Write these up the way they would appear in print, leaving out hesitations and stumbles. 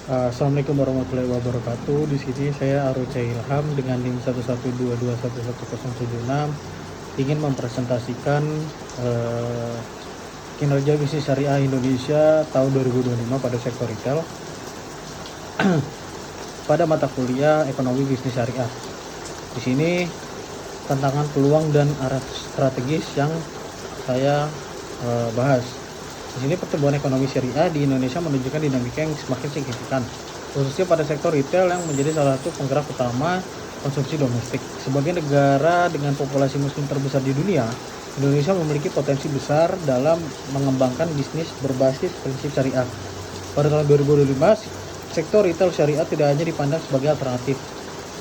Assalamualaikum warahmatullahi wabarakatuh. Di sini saya Arocha Ilham dengan NIM 112211176 ingin mempresentasikan eh, kinerja bisnis syariah Indonesia tahun 2025 pada sektor retail pada mata kuliah Ekonomi Bisnis Syariah. Di sini tantangan, peluang, dan arah strategis yang saya bahas. Di sini pertumbuhan ekonomi syariah di Indonesia menunjukkan dinamika yang semakin signifikan, khususnya pada sektor retail yang menjadi salah satu penggerak utama konsumsi domestik. Sebagai negara dengan populasi muslim terbesar di dunia, Indonesia memiliki potensi besar dalam mengembangkan bisnis berbasis prinsip syariah. Pada tahun 2025, sektor retail syariah tidak hanya dipandang sebagai alternatif,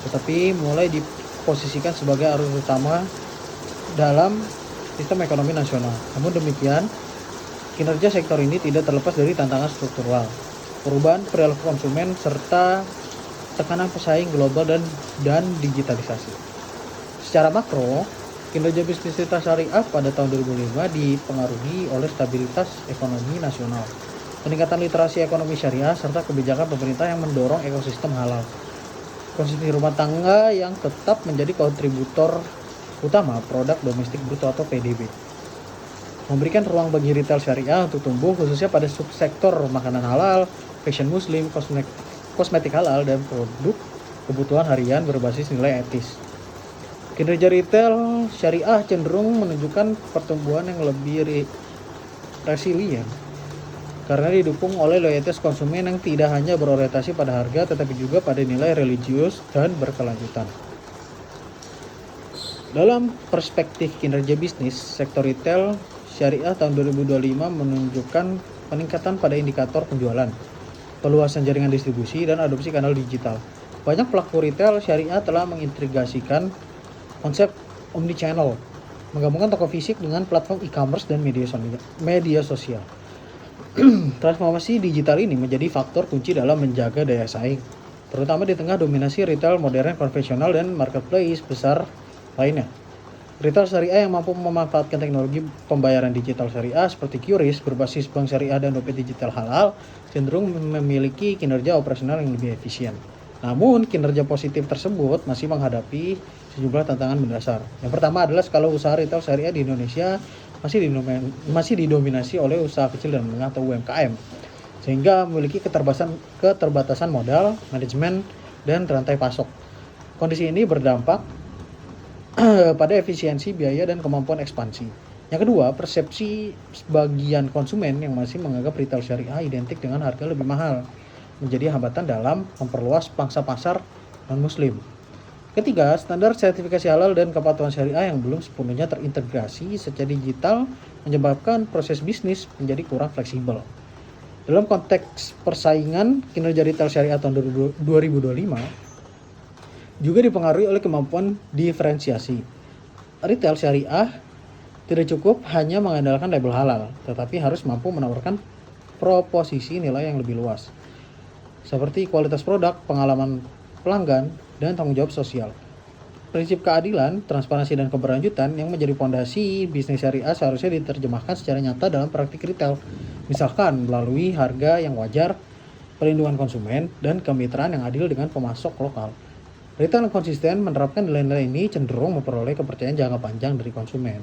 tetapi mulai diposisikan sebagai arus utama dalam sistem ekonomi nasional. Namun demikian, kinerja sektor ini tidak terlepas dari tantangan struktural, perubahan perilaku konsumen, serta tekanan pesaing global dan digitalisasi. Secara makro, kinerja bisnis retail syariah pada tahun 2005 dipengaruhi oleh stabilitas ekonomi nasional, peningkatan literasi ekonomi syariah, serta kebijakan pemerintah yang mendorong ekosistem halal. Konsumsi rumah tangga yang tetap menjadi kontributor utama produk domestik bruto atau PDB, memberikan ruang bagi retail syariah untuk tumbuh, khususnya pada subsektor makanan halal, fashion muslim, kosmetik halal, dan produk kebutuhan harian berbasis nilai etis. Kinerja retail syariah cenderung menunjukkan pertumbuhan yang lebih resilient karena didukung oleh loyalitas konsumen yang tidak hanya berorientasi pada harga tetapi juga pada nilai religius dan berkelanjutan. Dalam perspektif kinerja bisnis, sektor retail syariah tahun 2025 menunjukkan peningkatan pada indikator penjualan, perluasan jaringan distribusi, dan adopsi kanal digital. Banyak pelaku retail syariah telah mengintegrasikan konsep omnichannel, menggabungkan toko fisik dengan platform e-commerce dan media sosial. Transformasi digital ini menjadi faktor kunci dalam menjaga daya saing, terutama di tengah dominasi retail modern konvensional dan marketplace besar lainnya. Retail syariah yang mampu memanfaatkan teknologi pembayaran digital syariah seperti QRIS berbasis bank syariah dan dompet digital halal cenderung memiliki kinerja operasional yang lebih efisien. Namun, kinerja positif tersebut masih menghadapi sejumlah tantangan mendasar. Yang pertama adalah skala usaha retail syariah di Indonesia masih didominasi oleh usaha kecil dan menengah atau UMKM, sehingga memiliki keterbatasan modal, manajemen, dan rantai pasok. Kondisi ini berdampak pada efisiensi biaya dan kemampuan ekspansi. Yang kedua, persepsi sebagian konsumen yang masih menganggap retail syariah identik dengan harga lebih mahal menjadi hambatan dalam memperluas pangsa pasar non-muslim. Ketiga, standar sertifikasi halal dan kepatuhan syariah yang belum sepenuhnya terintegrasi secara digital menyebabkan proses bisnis menjadi kurang fleksibel. Dalam konteks persaingan, kinerja retail syariah tahun 2025 juga dipengaruhi oleh kemampuan diferensiasi. Retail syariah tidak cukup hanya mengandalkan label halal, tetapi harus mampu menawarkan proposisi nilai yang lebih luas, seperti kualitas produk, pengalaman pelanggan, dan tanggung jawab sosial. Prinsip keadilan, transparansi, dan keberlanjutan yang menjadi fondasi bisnis syariah seharusnya diterjemahkan secara nyata dalam praktik retail, misalkan melalui harga yang wajar, perlindungan konsumen, dan kemitraan yang adil dengan pemasok lokal. Retail yang konsisten menerapkan nilai-nilai ini cenderung memperoleh kepercayaan jangka panjang dari konsumen.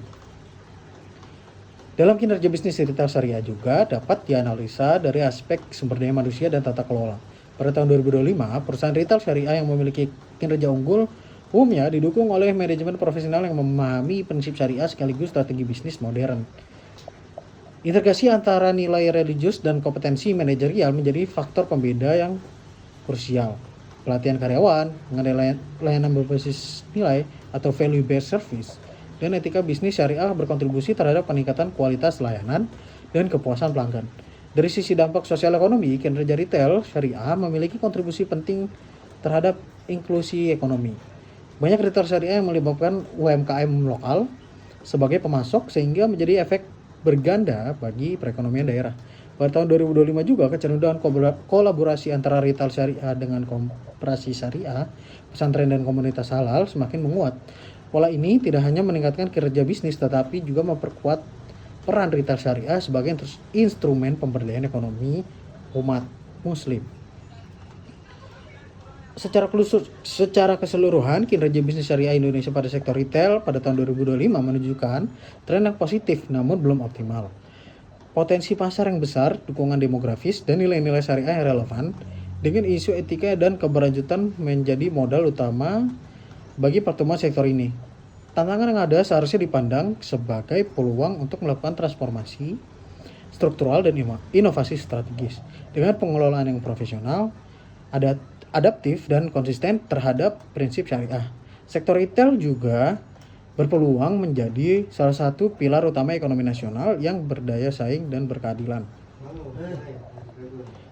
Dalam kinerja bisnis retail syariah juga dapat dianalisa dari aspek sumber daya manusia dan tata kelola. Pada tahun 2025, perusahaan retail syariah yang memiliki kinerja unggul umumnya didukung oleh manajemen profesional yang memahami prinsip syariah sekaligus strategi bisnis modern. Integrasi antara nilai religius dan kompetensi manajerial menjadi faktor pembeda yang krusial. Pelatihan karyawan, mengenai layanan berbasis nilai atau value-based service, dan etika bisnis syariah berkontribusi terhadap peningkatan kualitas layanan dan kepuasan pelanggan. Dari sisi dampak sosial ekonomi, kinerja retail syariah memiliki kontribusi penting terhadap inklusi ekonomi. Banyak retail syariah yang melibatkan UMKM lokal sebagai pemasok sehingga menjadi efek berganda bagi perekonomian daerah. Pada tahun 2025 juga kecenderungan kolaborasi antara retail syariah dengan koperasi syariah, pesantren, dan komunitas halal semakin menguat. Pola ini tidak hanya meningkatkan kinerja bisnis tetapi juga memperkuat peran retail syariah sebagai instrumen pemberdayaan ekonomi umat muslim. Secara keseluruhan, kinerja bisnis syariah Indonesia pada sektor retail pada tahun 2025 menunjukkan tren yang positif namun belum optimal. Potensi pasar yang besar, dukungan demografis, dan nilai-nilai syariah yang relevan dengan isu etika dan keberlanjutan menjadi modal utama bagi pertumbuhan sektor ini. Tantangan yang ada seharusnya dipandang sebagai peluang untuk melakukan transformasi struktural dan inovasi strategis dengan pengelolaan yang profesional, adaptif dan konsisten terhadap prinsip syariah. Sektor retail juga berpeluang menjadi salah satu pilar utama ekonomi nasional yang berdaya saing dan berkeadilan.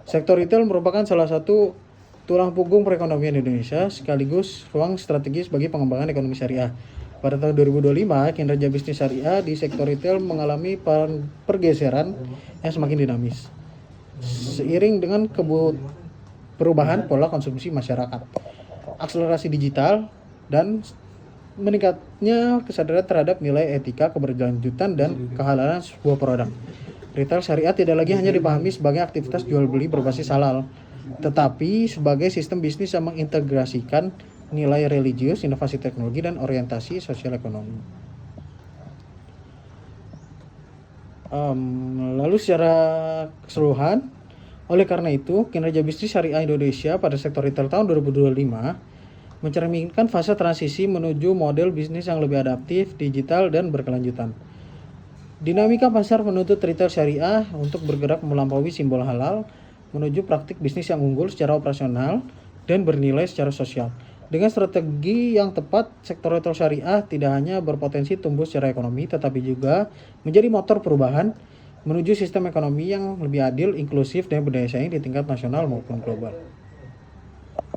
Sektor retail merupakan salah satu tulang punggung perekonomian Indonesia sekaligus ruang strategis bagi pengembangan ekonomi syariah. Pada tahun 2025, kinerja bisnis syariah di sektor retail mengalami pergeseran yang semakin dinamis. Seiring dengan perubahan pola konsumsi masyarakat, akselerasi digital, dan meningkatnya kesadaran terhadap nilai etika, keberlanjutan, dan kehalalan sebuah produk. Retail syariah tidak lagi hanya dipahami sebagai aktivitas jual beli berbasis halal, tetapi sebagai sistem bisnis yang mengintegrasikan nilai religius, inovasi teknologi, dan orientasi sosial ekonomi. Lalu secara keseluruhan, oleh karena itu, kinerja bisnis syariah Indonesia pada sektor retail tahun 2025 mencerminkan fase transisi menuju model bisnis yang lebih adaptif, digital, dan berkelanjutan. Dinamika pasar menuntut retail syariah untuk bergerak melampaui simbol halal menuju praktik bisnis yang unggul secara operasional dan bernilai secara sosial. Dengan strategi yang tepat, sektor retail syariah tidak hanya berpotensi tumbuh secara ekonomi, tetapi juga menjadi motor perubahan menuju sistem ekonomi yang lebih adil, inklusif, dan berdaya saing di tingkat nasional maupun global.